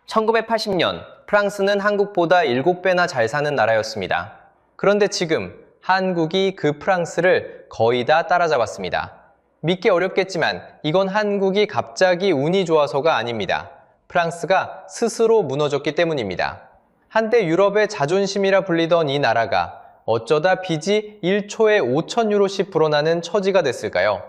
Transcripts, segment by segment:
1980년 프랑스는 한국보다 7배나 잘 사는 나라였습니다. 그런데 지금 한국이 그 프랑스를 거의 다 따라잡았습니다. 믿기 어렵겠지만 이건 한국이 갑자기 운이 좋아서가 아닙니다. 프랑스가 스스로 무너졌기 때문입니다. 한때 유럽의 자존심이라 불리던 이 나라가 어쩌다 빚이 1초에 5천 유로씩 불어나는 처지가 됐을까요?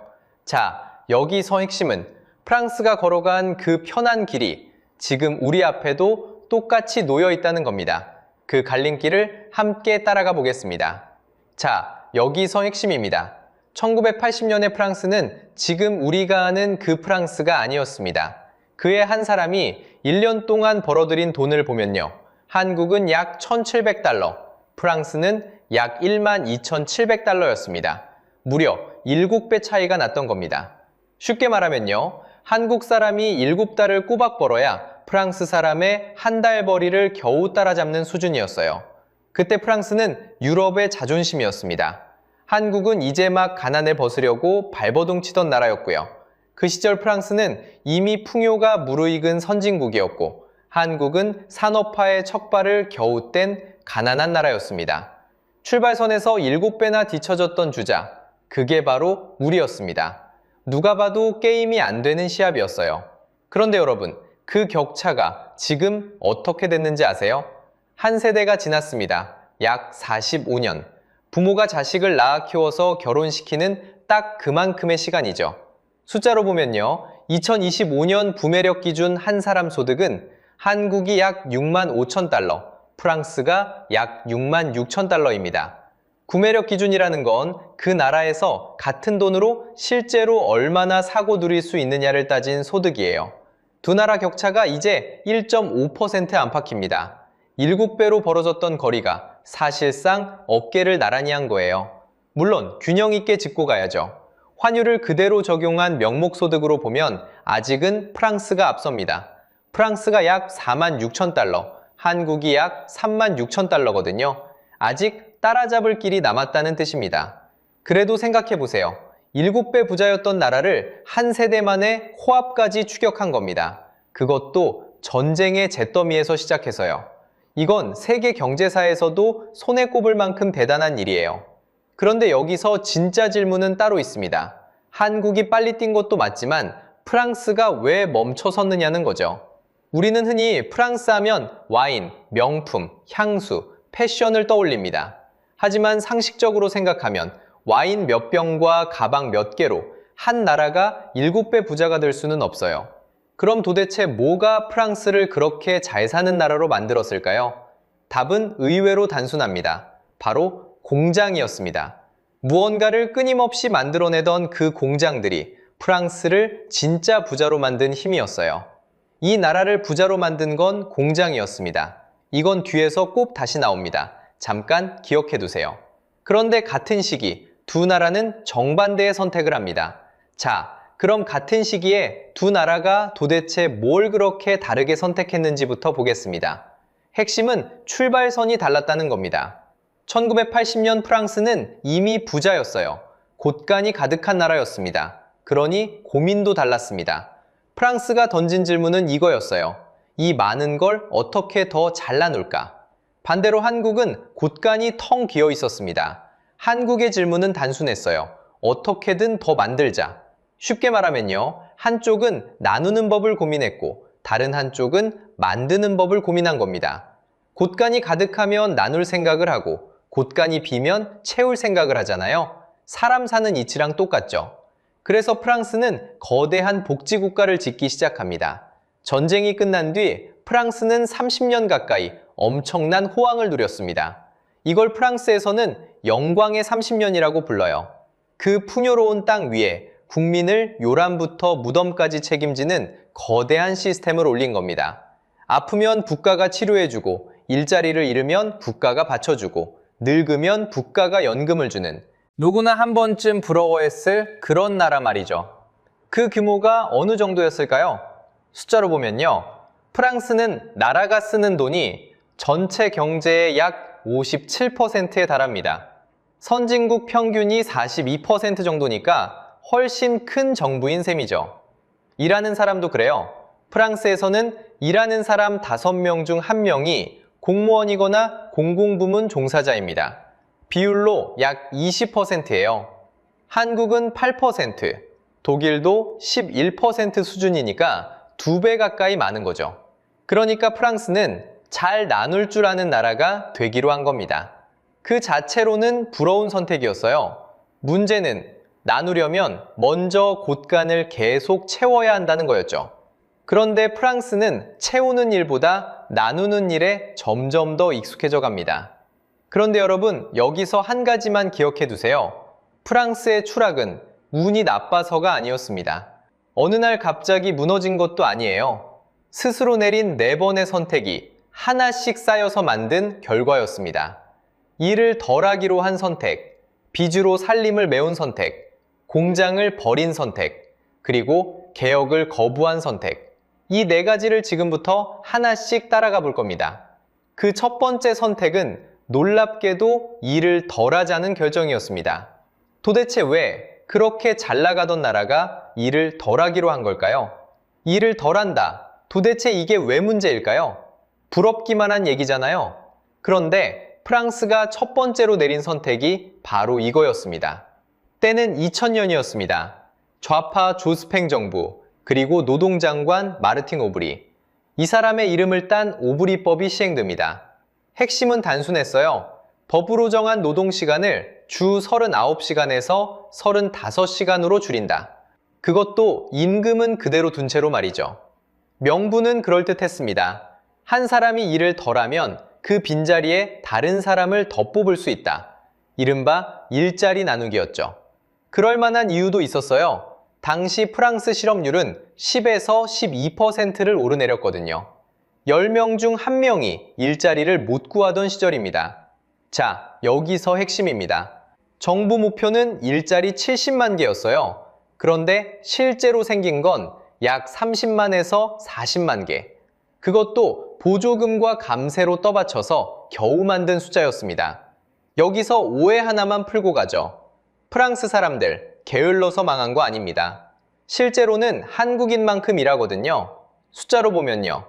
자, 여기서 핵심은 프랑스가 걸어간 그 편한 길이 지금 우리 앞에도 똑같이 놓여 있다는 겁니다. 그 갈림길을 함께 따라가 보겠습니다. 자, 여기서 핵심입니다. 1980년의 프랑스는 지금 우리가 아는 그 프랑스가 아니었습니다. 그의 한 사람이 1년 동안 벌어들인 돈을 보면요. 한국은 약 1,700달러, 프랑스는 약 12,700달러였습니다. 무려 7배 차이가 났던 겁니다. 쉽게 말하면요. 한국 사람이 7달을 꼬박 벌어야 프랑스 사람의 한 달 벌이를 겨우 따라잡는 수준이었어요. 그때 프랑스는 유럽의 자존심이었습니다. 한국은 이제 막 가난을 벗으려고 발버둥 치던 나라였고요. 그 시절 프랑스는 이미 풍요가 무르익은 선진국이었고 한국은 산업화의 척발을 겨우 뗀 가난한 나라였습니다. 출발선에서 7배나 뒤처졌던 주자, 그게 바로 우리였습니다. 누가 봐도 게임이 안 되는 시합이었어요. 그런데 여러분, 그 격차가 지금 어떻게 됐는지 아세요? 한 세대가 지났습니다. 약 45년. 부모가 자식을 낳아 키워서 결혼시키는 딱 그만큼의 시간이죠. 숫자로 보면요. 2025년 부매력 기준 한 사람 소득은 한국이 약 6만 5천 달러, 프랑스가 약 6만 6천 달러입니다. 구매력 기준이라는 건 그 나라에서 같은 돈으로 실제로 얼마나 사고 누릴 수 있느냐를 따진 소득이에요. 두 나라 격차가 이제 1.5% 안팎입니다. 7배로 벌어졌던 거리가 사실상 어깨를 나란히 한 거예요. 물론 균형 있게 짚고 가야죠. 환율을 그대로 적용한 명목소득으로 보면 아직은 프랑스가 앞섭니다. 프랑스가 약 4만 6천 달러, 한국이 약 3만 6천 달러거든요. 아직 따라잡을 길이 남았다는 뜻입니다. 그래도 생각해보세요. 7배 부자였던 나라를 한 세대 만에 코앞까지 추격한 겁니다. 그것도 전쟁의 잿더미에서 시작해서요. 이건 세계 경제사에서도 손에 꼽을 만큼 대단한 일이에요. 그런데 여기서 진짜 질문은 따로 있습니다. 한국이 빨리 뛴 것도 맞지만 프랑스가 왜 멈춰섰느냐는 거죠. 우리는 흔히 프랑스 하면 와인, 명품, 향수, 패션을 떠올립니다. 하지만 상식적으로 생각하면 와인 몇 병과 가방 몇 개로 한 나라가 7배 부자가 될 수는 없어요. 그럼 도대체 뭐가 프랑스를 그렇게 잘 사는 나라로 만들었을까요? 답은 의외로 단순합니다. 바로 공장이었습니다. 무언가를 끊임없이 만들어내던 그 공장들이 프랑스를 진짜 부자로 만든 힘이었어요. 이 나라를 부자로 만든 건 공장이었습니다. 이건 뒤에서 꼭 다시 나옵니다. 잠깐 기억해 두세요. 그런데 같은 시기 두 나라는 정반대의 선택을 합니다. 자, 그럼 같은 시기에 두 나라가 도대체 뭘 그렇게 다르게 선택했는지부터 보겠습니다. 핵심은 출발선이 달랐다는 겁니다. 1980년 프랑스는 이미 부자였어요. 곳간이 가득한 나라였습니다. 그러니 고민도 달랐습니다. 프랑스가 던진 질문은 이거였어요. 이 많은 걸 어떻게 더 잘라놓을까? 반대로 한국은 곳간이 텅 비어 있었습니다. 한국의 질문은 단순했어요. 어떻게든 더 만들자. 쉽게 말하면요. 한쪽은 나누는 법을 고민했고 다른 한쪽은 만드는 법을 고민한 겁니다. 곳간이 가득하면 나눌 생각을 하고 곳간이 비면 채울 생각을 하잖아요. 사람 사는 이치랑 똑같죠. 그래서 프랑스는 거대한 복지국가를 짓기 시작합니다. 전쟁이 끝난 뒤 프랑스는 30년 가까이 엄청난 호황을 누렸습니다. 이걸 프랑스에서는 영광의 30년이라고 불러요. 그 풍요로운 땅 위에 국민을 요람부터 무덤까지 책임지는 거대한 시스템을 올린 겁니다. 아프면 국가가 치료해주고 일자리를 잃으면 국가가 받쳐주고 늙으면 국가가 연금을 주는 누구나 한 번쯤 부러워했을 그런 나라 말이죠. 그 규모가 어느 정도였을까요? 숫자로 보면요. 프랑스는 나라가 쓰는 돈이 전체 경제의 약 57%에 달합니다. 선진국 평균이 42% 정도니까 훨씬 큰 정부인 셈이죠. 일하는 사람도 그래요. 프랑스에서는 일하는 사람 5명 중 1명이 공무원이거나 공공부문 종사자입니다. 비율로 약 20%예요. 한국은 8%, 독일도 11% 수준이니까 2배 가까이 많은 거죠. 그러니까 프랑스는 잘 나눌 줄 아는 나라가 되기로 한 겁니다. 그 자체로는 부러운 선택이었어요. 문제는 나누려면 먼저 곳간을 계속 채워야 한다는 거였죠. 그런데 프랑스는 채우는 일보다 나누는 일에 점점 더 익숙해져 갑니다. 그런데 여러분, 여기서 한 가지만 기억해 두세요. 프랑스의 추락은 운이 나빠서가 아니었습니다. 어느 날 갑자기 무너진 것도 아니에요. 스스로 내린 4번의 선택이 하나씩 쌓여서 만든 결과였습니다. 일을 덜하기로 한 선택, 빚으로 살림을 메운 선택, 공장을 버린 선택, 그리고 개혁을 거부한 선택. 이 4가지를 지금부터 하나씩 따라가 볼 겁니다. 그 첫 번째 선택은 놀랍게도 일을 덜하자는 결정이었습니다. 도대체 왜 그렇게 잘 나가던 나라가 일을 덜하기로 한 걸까요? 일을 덜한다. 도대체 이게 왜 문제일까요? 부럽기만 한 얘기잖아요. 그런데 프랑스가 첫 번째로 내린 선택이 바로 이거였습니다. 때는 2000년이었습니다. 좌파 조스팽 정부, 그리고 노동장관 마르틴 오브리. 이 사람의 이름을 딴 오브리법이 시행됩니다. 핵심은 단순했어요. 법으로 정한 노동시간을 주 39시간에서 35시간으로 줄인다. 그것도 임금은 그대로 둔 채로 말이죠. 명분은 그럴듯했습니다. 한 사람이 일을 덜하면 그 빈자리에 다른 사람을 더 뽑을 수 있다. 이른바 일자리 나누기였죠. 그럴 만한 이유도 있었어요. 당시 프랑스 실업률은 10에서 12%를 오르내렸거든요. 10명 중 1명이 일자리를 못 구하던 시절입니다. 자, 여기서 핵심입니다. 정부 목표는 일자리 70만 개였어요. 그런데 실제로 생긴 건 약 30만에서 40만 개. 그것도 보조금과 감세로 떠받쳐서 겨우 만든 숫자였습니다. 여기서 오해 하나만 풀고 가죠. 프랑스 사람들 게을러서 망한 거 아닙니다. 실제로는 한국인만큼 일하거든요. 숫자로 보면요.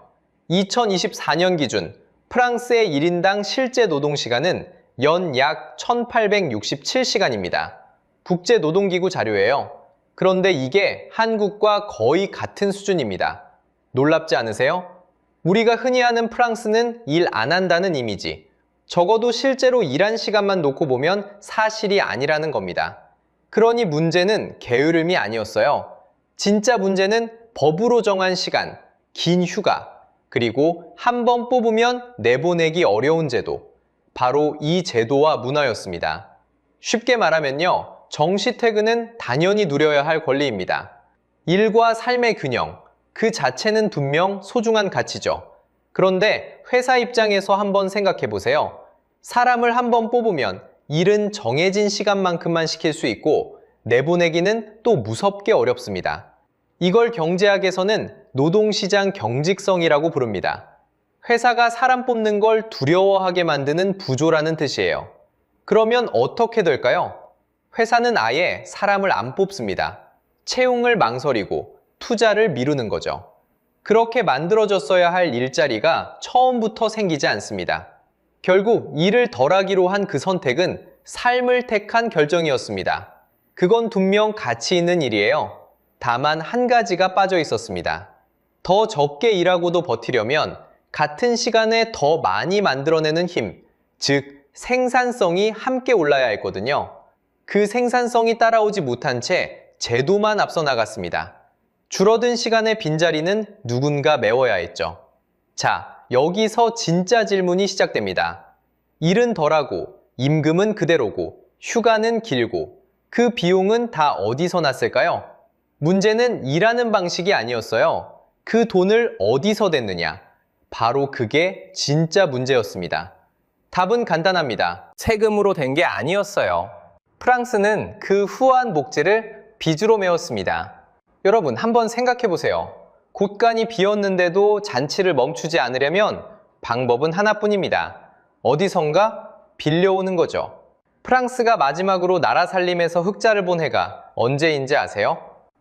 2024년 기준 프랑스의 1인당 실제 노동시간은 연 약 1867시간입니다. 국제노동기구 자료예요. 그런데 이게 한국과 거의 같은 수준입니다. 놀랍지 않으세요? 우리가 흔히 아는 프랑스는 일 안 한다는 이미지. 적어도 실제로 일한 시간만 놓고 보면 사실이 아니라는 겁니다. 그러니 문제는 게으름이 아니었어요. 진짜 문제는 법으로 정한 시간, 긴 휴가, 그리고 한 번 뽑으면 내보내기 어려운 제도. 바로 이 제도와 문화였습니다. 쉽게 말하면요. 정시퇴근은 당연히 누려야 할 권리입니다. 일과 삶의 균형, 그 자체는 분명 소중한 가치죠. 그런데 회사 입장에서 한번 생각해 보세요. 사람을 한번 뽑으면 일은 정해진 시간만큼만 시킬 수 있고 내보내기는 또 무섭게 어렵습니다. 이걸 경제학에서는 노동시장 경직성이라고 부릅니다. 회사가 사람 뽑는 걸 두려워하게 만드는 구조라는 뜻이에요. 그러면 어떻게 될까요? 회사는 아예 사람을 안 뽑습니다. 채용을 망설이고 투자를 미루는 거죠. 그렇게 만들어졌어야 할 일자리가 처음부터 생기지 않습니다. 결국 일을 덜하기로 한 그 선택은 삶을 택한 결정이었습니다. 그건 분명 가치 있는 일이에요. 다만 한 가지가 빠져 있었습니다. 더 적게 일하고도 버티려면 같은 시간에 더 많이 만들어내는 힘, 즉 생산성이 함께 올라야 했거든요. 그 생산성이 따라오지 못한 채 제도만 앞서 나갔습니다. 줄어든 시간의 빈자리는 누군가 메워야 했죠. 자, 여기서 진짜 질문이 시작됩니다. 일은 덜하고, 임금은 그대로고, 휴가는 길고, 그 비용은 다 어디서 났을까요? 문제는 일하는 방식이 아니었어요. 그 돈을 어디서 댔느냐? 바로 그게 진짜 문제였습니다. 답은 간단합니다. 세금으로 된 게 아니었어요. 프랑스는 그 후한 목재를 빚으로 메웠습니다. 여러분, 한번 생각해 보세요. 곳간이 비었는데도 잔치를 멈추지 않으려면 방법은 하나뿐입니다. 어디선가 빌려오는 거죠. 프랑스가 마지막으로 나라 살림에서 흑자를 본 해가 언제인지 아세요?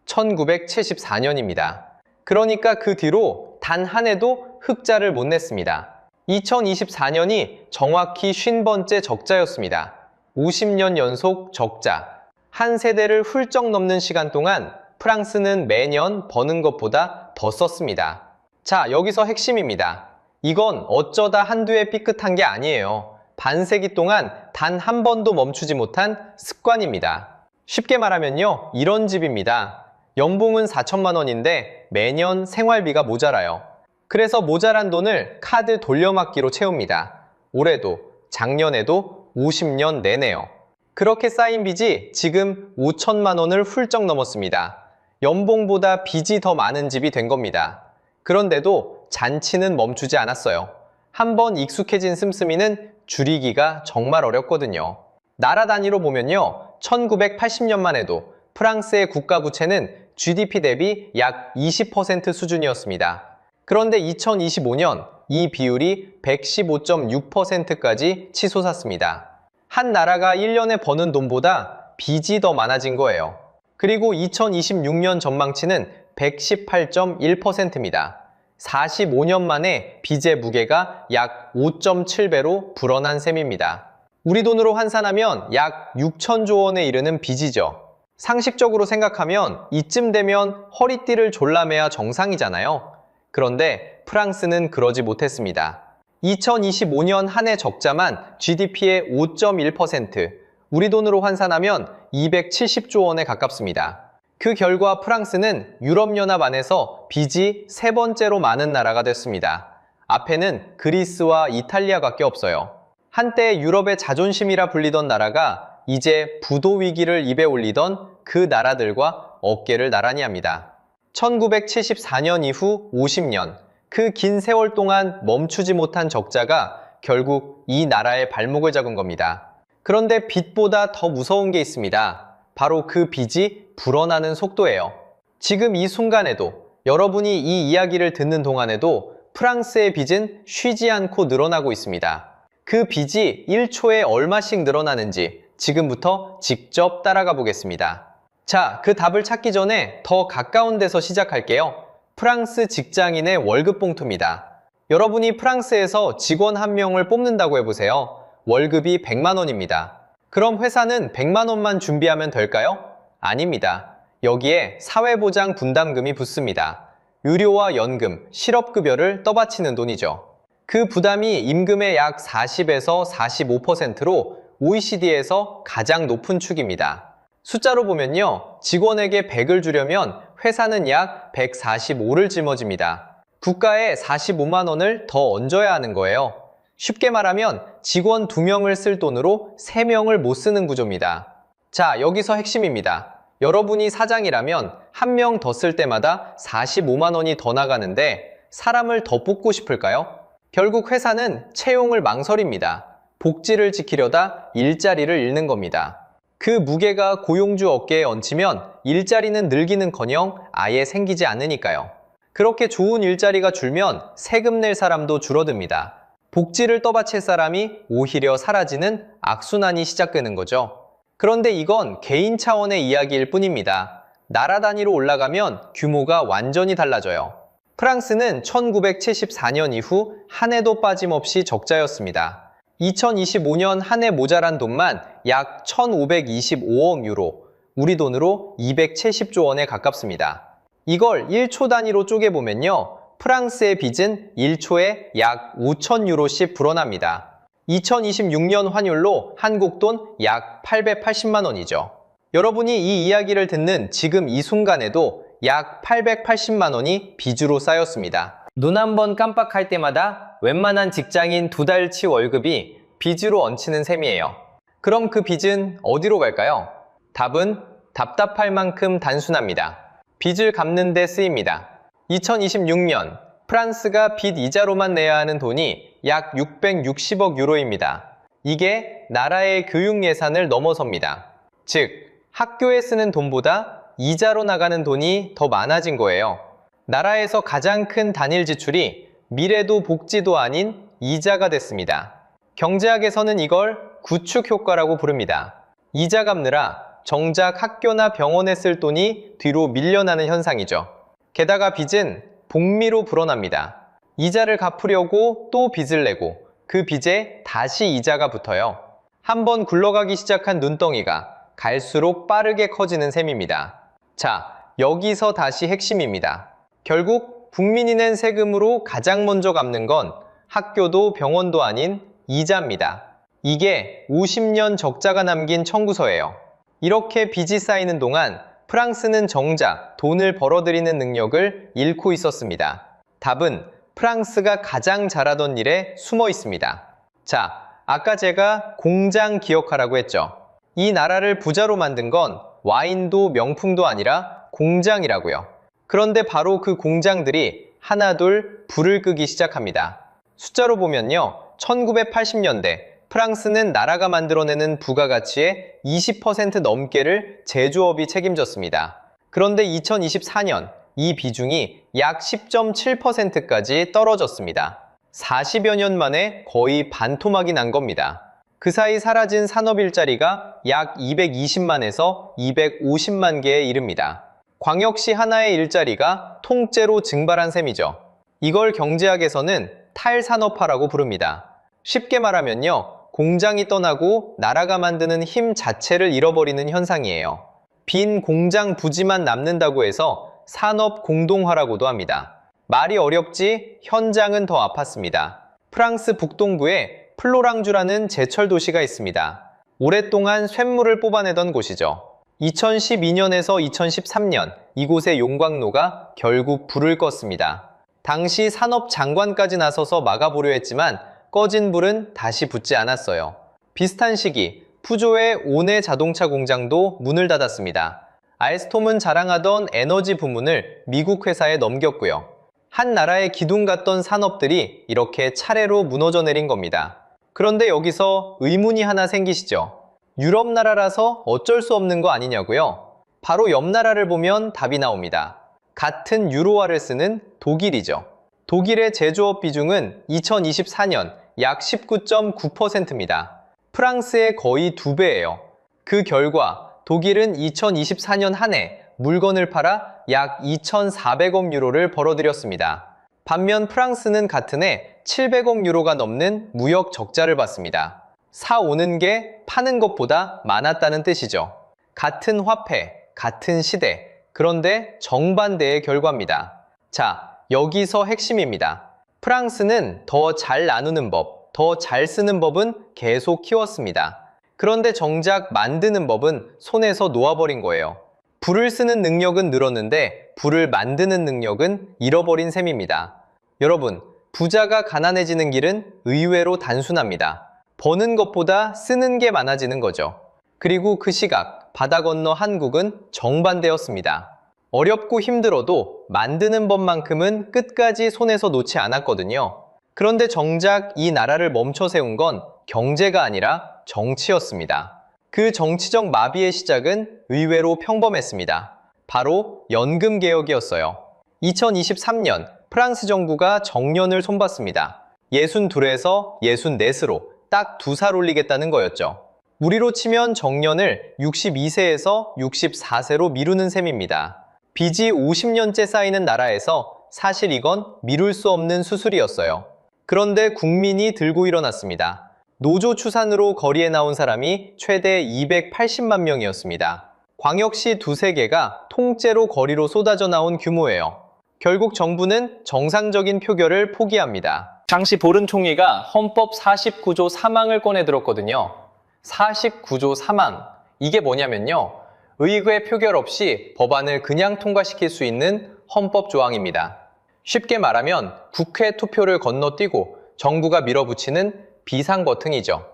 1974년입니다. 그러니까 그 뒤로 단 한 해도 흑자를 못 냈습니다. 2024년이 정확히 50번째 적자였습니다. 50년 연속 적자. 한 세대를 훌쩍 넘는 시간 동안 프랑스는 매년 버는 것보다 더 썼습니다. 자, 여기서 핵심입니다. 이건 어쩌다 한두 해 삐끗한 게 아니에요. 반세기 동안 단 한 번도 멈추지 못한 습관입니다. 쉽게 말하면요, 이런 집입니다. 연봉은 4천만 원인데 매년 생활비가 모자라요. 그래서 모자란 돈을 카드 돌려막기로 채웁니다. 올해도, 작년에도 50년 내내요. 그렇게 쌓인 빚이 지금 5천만 원을 훌쩍 넘었습니다. 연봉보다 빚이 더 많은 집이 된 겁니다. 그런데도 잔치는 멈추지 않았어요. 한번 익숙해진 씀씀이는 줄이기가 정말 어렵거든요. 나라 단위로 보면요, 1980년만 해도 프랑스의 국가 부채는 GDP 대비 약 20% 수준이었습니다. 그런데 2025년 이 비율이 115.6%까지 치솟았습니다. 한 나라가 1년에 버는 돈보다 빚이 더 많아진 거예요. 그리고 2026년 전망치는 118.1%입니다. 45년 만에 빚의 무게가 약 5.7배로 불어난 셈입니다. 우리 돈으로 환산하면 약 6천조 원에 이르는 빚이죠. 상식적으로 생각하면 이쯤 되면 허리띠를 졸라매야 정상이잖아요. 그런데 프랑스는 그러지 못했습니다. 2025년 한 해 적자만 GDP의 5.1%, 우리 돈으로 환산하면 270조 원에 가깝습니다. 그 결과 프랑스는 유럽연합 안에서 빚이 세 번째로 많은 나라가 됐습니다. 앞에는 그리스와 이탈리아밖에 없어요. 한때 유럽의 자존심이라 불리던 나라가 이제 부도 위기를 입에 올리던 그 나라들과 어깨를 나란히 합니다. 1974년 이후 50년, 그 긴 세월 동안 멈추지 못한 적자가 결국 이 나라의 발목을 잡은 겁니다. 그런데 빚보다 더 무서운 게 있습니다. 바로 그 빚이 불어나는 속도예요. 지금 이 순간에도, 여러분이 이 이야기를 듣는 동안에도 프랑스의 빚은 쉬지 않고 늘어나고 있습니다. 그 빚이 1초에 얼마씩 늘어나는지 지금부터 직접 따라가 보겠습니다. 자, 그 답을 찾기 전에 더 가까운 데서 시작할게요. 프랑스 직장인의 월급 봉투입니다. 여러분이 프랑스에서 직원 한 명을 뽑는다고 해보세요. 월급이 100만 원입니다. 그럼 회사는 100만 원만 준비하면 될까요? 아닙니다. 여기에 사회보장 분담금이 붙습니다. 의료와 연금, 실업급여를 떠받치는 돈이죠. 그 부담이 임금의 약 40에서 45%로 OECD에서 가장 높은 축입니다. 숫자로 보면요, 직원에게 100을 주려면 회사는 약 145를 짊어집니다. 국가에 45만 원을 더 얹어야 하는 거예요. 쉽게 말하면 직원 2명을 쓸 돈으로 3명을 못 쓰는 구조입니다. 자, 여기서 핵심입니다. 여러분이 사장이라면 한 명 더 쓸 때마다 45만 원이 더 나가는데 사람을 더 뽑고 싶을까요? 결국 회사는 채용을 망설입니다. 복지를 지키려다 일자리를 잃는 겁니다. 그 무게가 고용주 어깨에 얹히면 일자리는 늘기는커녕 아예 생기지 않으니까요. 그렇게 좋은 일자리가 줄면 세금 낼 사람도 줄어듭니다. 복지를 떠받칠 사람이 오히려 사라지는 악순환이 시작되는 거죠. 그런데 이건 개인 차원의 이야기일 뿐입니다. 나라 단위로 올라가면 규모가 완전히 달라져요. 프랑스는 1974년 이후 한 해도 빠짐없이 적자였습니다. 2025년 한 해 모자란 돈만 약 1,525억 유로, 우리 돈으로 270조 원에 가깝습니다. 이걸 1초 단위로 쪼개보면요, 프랑스의 빚은 1초에 약 5천 유로씩 불어납니다. 2026년 환율로 한국 돈 약 880만 원이죠. 여러분이 이 이야기를 듣는 지금 이 순간에도 약 880만 원이 빚으로 쌓였습니다. 눈 한 번 깜빡할 때마다 웬만한 직장인 2달치 월급이 빚으로 얹히는 셈이에요. 그럼 그 빚은 어디로 갈까요? 답은 답답할 만큼 단순합니다. 빚을 갚는 데 쓰입니다. 2026년 프랑스가 빚 이자로만 내야 하는 돈이 약 660억 유로입니다. 이게 나라의 교육 예산을 넘어섭니다. 즉, 학교에 쓰는 돈보다 이자로 나가는 돈이 더 많아진 거예요. 나라에서 가장 큰 단일 지출이 미래도 복지도 아닌 이자가 됐습니다. 경제학에서는 이걸 구축 효과라고 부릅니다. 이자 갚느라 정작 학교나 병원에 쓸 돈이 뒤로 밀려나는 현상이죠. 게다가 빚은 복리로 불어납니다. 이자를 갚으려고 또 빚을 내고 그 빚에 다시 이자가 붙어요. 한번 굴러가기 시작한 눈덩이가 갈수록 빠르게 커지는 셈입니다. 자, 여기서 다시 핵심입니다. 결국 국민이 낸 세금으로 가장 먼저 갚는 건 학교도 병원도 아닌 이자입니다. 이게 50년 적자가 남긴 청구서예요. 이렇게 빚이 쌓이는 동안 프랑스는 정작 돈을 벌어들이는 능력을 잃고 있었습니다. 답은 프랑스가 가장 잘하던 일에 숨어 있습니다. 자, 아까 제가 공장 기억하라고 했죠. 이 나라를 부자로 만든 건 와인도 명품도 아니라 공장이라고요. 그런데 바로 그 공장들이 하나둘 불을 끄기 시작합니다. 숫자로 보면요, 1980년대 프랑스는 나라가 만들어내는 부가가치의 20% 넘게를 제조업이 책임졌습니다. 그런데 2024년 이 비중이 약 10.7%까지 떨어졌습니다. 40여 년 만에 거의 반토막이 난 겁니다. 그 사이 사라진 산업 일자리가 약 220만에서 250만 개에 이릅니다. 광역시 하나의 일자리가 통째로 증발한 셈이죠. 이걸 경제학에서는 탈산업화라고 부릅니다. 쉽게 말하면요, 공장이 떠나고 나라가 만드는 힘 자체를 잃어버리는 현상이에요. 빈 공장 부지만 남는다고 해서 산업 공동화라고도 합니다. 말이 어렵지 현장은 더 아팠습니다. 프랑스 북동부에 플로랑주라는 제철 도시가 있습니다. 오랫동안 쇳물을 뽑아내던 곳이죠. 2012년에서 2013년 이곳의 용광로가 결국 불을 껐습니다. 당시 산업장관까지 나서서 막아보려 했지만 꺼진 불은 다시 붙지 않았어요. 비슷한 시기 푸조의 오네 자동차 공장도 문을 닫았습니다. 알스톰은 자랑하던 에너지 부문을 미국 회사에 넘겼고요. 한 나라의 기둥 같던 산업들이 이렇게 차례로 무너져 내린 겁니다. 그런데 여기서 의문이 하나 생기시죠? 유럽 나라라서 어쩔 수 없는 거 아니냐고요? 바로 옆 나라를 보면 답이 나옵니다. 같은 유로화를 쓰는 독일이죠. 독일의 제조업 비중은 2024년 약 19.9%입니다. 프랑스의 거의 2배예요. 그 결과 독일은 2024년 한 해 물건을 팔아 약 2,400억 유로를 벌어들였습니다. 반면 프랑스는 같은 해 700억 유로가 넘는 무역 적자를 봤습니다. 사오는 게 파는 것보다 많았다는 뜻이죠. 같은 화폐, 같은 시대, 그런데 정반대의 결과입니다. 자, 여기서 핵심입니다. 프랑스는 더 잘 나누는 법, 더 잘 쓰는 법은 계속 키웠습니다. 그런데 정작 만드는 법은 손에서 놓아버린 거예요. 불을 쓰는 능력은 늘었는데 불을 만드는 능력은 잃어버린 셈입니다. 여러분, 부자가 가난해지는 길은 의외로 단순합니다. 버는 것보다 쓰는 게 많아지는 거죠. 그리고 그 시각, 바다 건너 한국은 정반대였습니다. 어렵고 힘들어도 만드는 법만큼은 끝까지 손에서 놓지 않았거든요. 그런데 정작 이 나라를 멈춰 세운 건 경제가 아니라 정치였습니다. 그 정치적 마비의 시작은 의외로 평범했습니다. 바로 연금개혁이었어요. 2023년 프랑스 정부가 정년을 손봤습니다. 62에서 64으로 딱 2살 올리겠다는 거였죠. 우리로 치면 정년을 62세에서 64세로 미루는 셈입니다. 빚이 50년째 쌓이는 나라에서 사실 이건 미룰 수 없는 수술이었어요. 그런데 국민이 들고 일어났습니다. 노조 추산으로 거리에 나온 사람이 최대 280만 명이었습니다. 광역시 2~3개가 통째로 거리로 쏟아져 나온 규모예요. 결국 정부는 정상적인 표결을 포기합니다. 당시 보른 총리가 헌법 49조 3항을 꺼내들었거든요. 49조 3항, 이게 뭐냐면요, 의회 표결 없이 법안을 그냥 통과시킬 수 있는 헌법 조항입니다. 쉽게 말하면 국회 투표를 건너뛰고 정부가 밀어붙이는 비상 버튼이죠.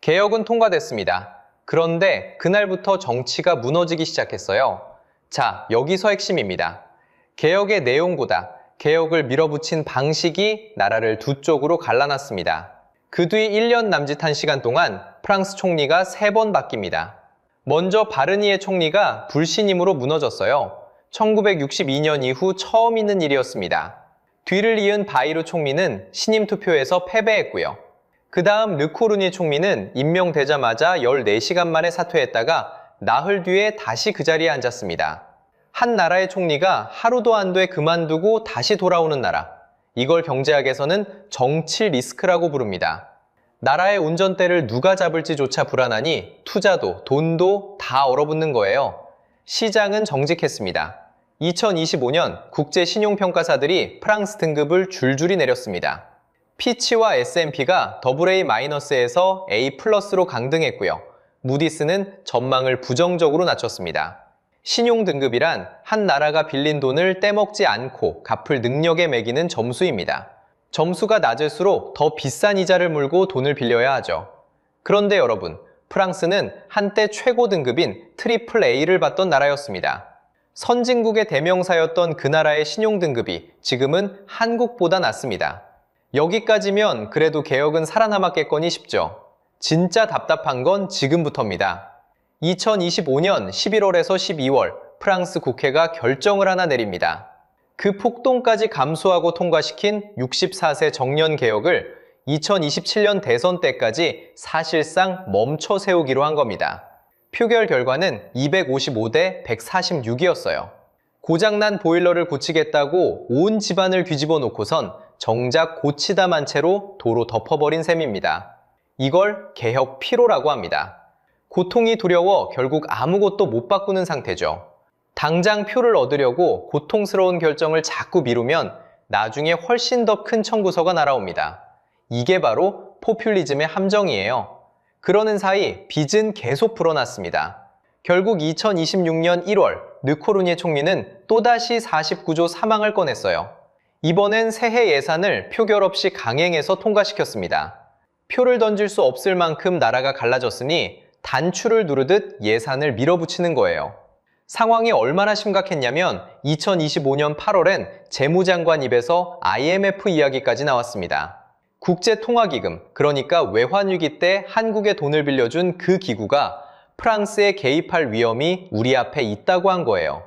개혁은 통과됐습니다. 그런데 그날부터 정치가 무너지기 시작했어요. 자, 여기서 핵심입니다. 개혁의 내용보다 개혁을 밀어붙인 방식이 나라를 두 쪽으로 갈라놨습니다. 그 뒤 1년 남짓한 시간 동안 프랑스 총리가 3번 바뀝니다. 먼저 바르니에 총리가 불신임으로 무너졌어요. 1962년 이후 처음 있는 일이었습니다. 뒤를 이은 바이루 총리는 신임 투표에서 패배했고요. 그 다음 르코르니 총리는 임명되자마자 14시간 만에 사퇴했다가 나흘 뒤에 다시 그 자리에 앉았습니다. 한 나라의 총리가 하루도 안 돼 그만두고 다시 돌아오는 나라. 이걸 경제학에서는 정치 리스크라고 부릅니다. 나라의 운전대를 누가 잡을지조차 불안하니 투자도 돈도 다 얼어붙는 거예요. 시장은 정직했습니다. 2025년 국제신용평가사들이 프랑스 등급을 줄줄이 내렸습니다. 피치와 S&P가 AA-에서 A+로 강등했고요. 무디스는 전망을 부정적으로 낮췄습니다. 신용등급이란 한 나라가 빌린 돈을 떼먹지 않고 갚을 능력에 매기는 점수입니다. 점수가 낮을수록 더 비싼 이자를 물고 돈을 빌려야 하죠. 그런데 여러분, 프랑스는 한때 최고 등급인 AAA를 받던 나라였습니다. 선진국의 대명사였던 그 나라의 신용등급이 지금은 한국보다 낮습니다. 여기까지면 그래도 개혁은 살아남았겠거니 싶죠. 진짜 답답한 건 지금부터입니다. 2025년 11월에서 12월 프랑스 국회가 결정을 하나 내립니다. 그 폭동까지 감수하고 통과시킨 64세 정년 개혁을 2027년 대선 때까지 사실상 멈춰 세우기로 한 겁니다. 표결 결과는 255대 146이었어요. 고장난 보일러를 고치겠다고 온 집안을 뒤집어 놓고선 정작 고치다만 채로 도로 덮어버린 셈입니다. 이걸 개혁 피로라고 합니다. 고통이 두려워 결국 아무것도 못 바꾸는 상태죠. 당장 표를 얻으려고 고통스러운 결정을 자꾸 미루면 나중에 훨씬 더 큰 청구서가 날아옵니다. 이게 바로 포퓰리즘의 함정이에요. 그러는 사이 빚은 계속 불어났습니다. 결국 2026년 1월 르코르니에 총리는 또다시 49조 사망을 꺼냈어요. 이번엔 새해 예산을 표결 없이 강행해서 통과시켰습니다. 표를 던질 수 없을 만큼 나라가 갈라졌으니 단추를 누르듯 예산을 밀어붙이는 거예요. 상황이 얼마나 심각했냐면 2025년 8월엔 재무장관 입에서 IMF 이야기까지 나왔습니다. 국제통화기금, 그러니까 외환위기 때 한국에 돈을 빌려준 그 기구가 프랑스에 개입할 위험이 우리 앞에 있다고 한 거예요.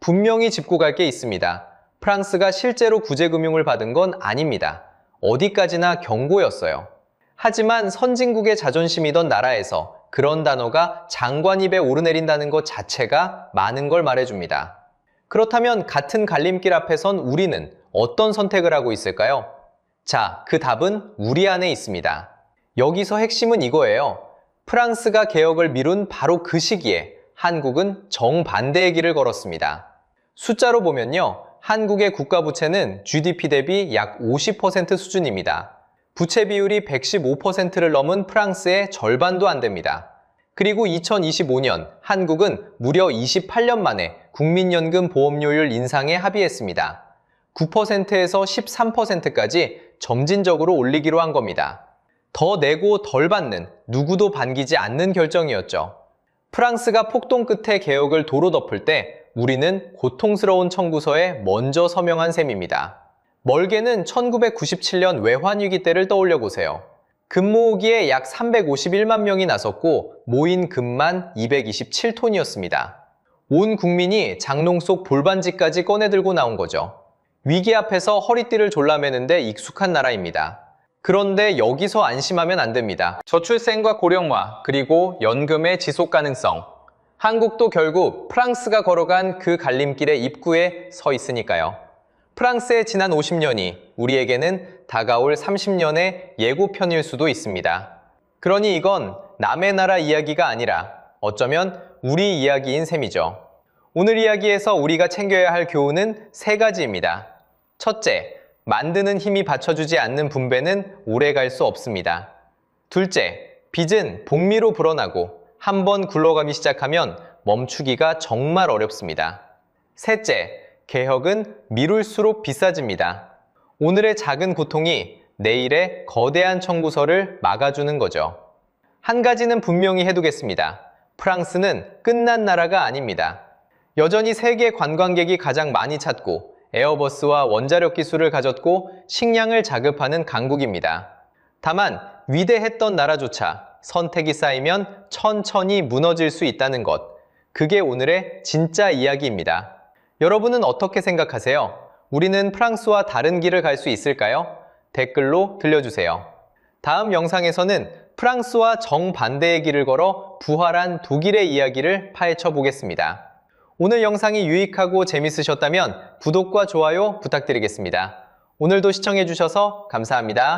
분명히 짚고 갈 게 있습니다. 프랑스가 실제로 구제금융을 받은 건 아닙니다. 어디까지나 경고였어요. 하지만 선진국의 자존심이던 나라에서 그런 단어가 장관 입에 오르내린다는 것 자체가 많은 걸 말해줍니다. 그렇다면 같은 갈림길 앞에 선 우리는 어떤 선택을 하고 있을까요? 자, 그 답은 우리 안에 있습니다. 여기서 핵심은 이거예요. 프랑스가 개혁을 미룬 바로 그 시기에 한국은 정반대의 길을 걸었습니다. 숫자로 보면요. 한국의 국가부채는 GDP 대비 약 50% 수준입니다. 부채 비율이 115%를 넘은 프랑스의 절반도 안 됩니다. 그리고 2025년 한국은 무려 28년 만에 국민연금 보험료율 인상에 합의했습니다. 9%에서 13%까지 점진적으로 올리기로 한 겁니다. 더 내고 덜 받는, 누구도 반기지 않는 결정이었죠. 프랑스가 폭동 끝에 개혁을 도로 덮을 때 우리는 고통스러운 청구서에 먼저 서명한 셈입니다. 멀게는 1997년 외환위기 때를 떠올려 보세요. 금 모으기에 약 351만 명이 나섰고 모인 금만 227톤이었습니다. 온 국민이 장롱 속 볼반지까지 꺼내들고 나온 거죠. 위기 앞에서 허리띠를 졸라매는데 익숙한 나라입니다. 그런데 여기서 안심하면 안 됩니다. 저출생과 고령화, 그리고 연금의 지속 가능성. 한국도 결국 프랑스가 걸어간 그 갈림길의 입구에 서 있으니까요. 프랑스의 지난 50년이 우리에게는 다가올 30년의 예고편일 수도 있습니다. 그러니 이건 남의 나라 이야기가 아니라 어쩌면 우리 이야기인 셈이죠. 오늘 이야기에서 우리가 챙겨야 할 교훈은 3가지입니다. 첫째, 만드는 힘이 받쳐주지 않는 분배는 오래 갈 수 없습니다. 둘째, 빚은 복미로 불어나고 한번 굴러가기 시작하면 멈추기가 정말 어렵습니다. 셋째, 개혁은 미룰수록 비싸집니다. 오늘의 작은 고통이 내일의 거대한 청구서를 막아주는 거죠. 한 가지는 분명히 해두겠습니다. 프랑스는 끝난 나라가 아닙니다. 여전히 세계 관광객이 가장 많이 찾고 에어버스와 원자력 기술을 가졌고 식량을 자급하는 강국입니다. 다만 위대했던 나라조차 선택이 쌓이면 천천히 무너질 수 있다는 것. 그게 오늘의 진짜 이야기입니다. 여러분은 어떻게 생각하세요? 우리는 프랑스와 다른 길을 갈 수 있을까요? 댓글로 들려주세요. 다음 영상에서는 프랑스와 정반대의 길을 걸어 부활한 독일의 이야기를 파헤쳐 보겠습니다. 오늘 영상이 유익하고 재밌으셨다면 구독과 좋아요 부탁드리겠습니다. 오늘도 시청해주셔서 감사합니다.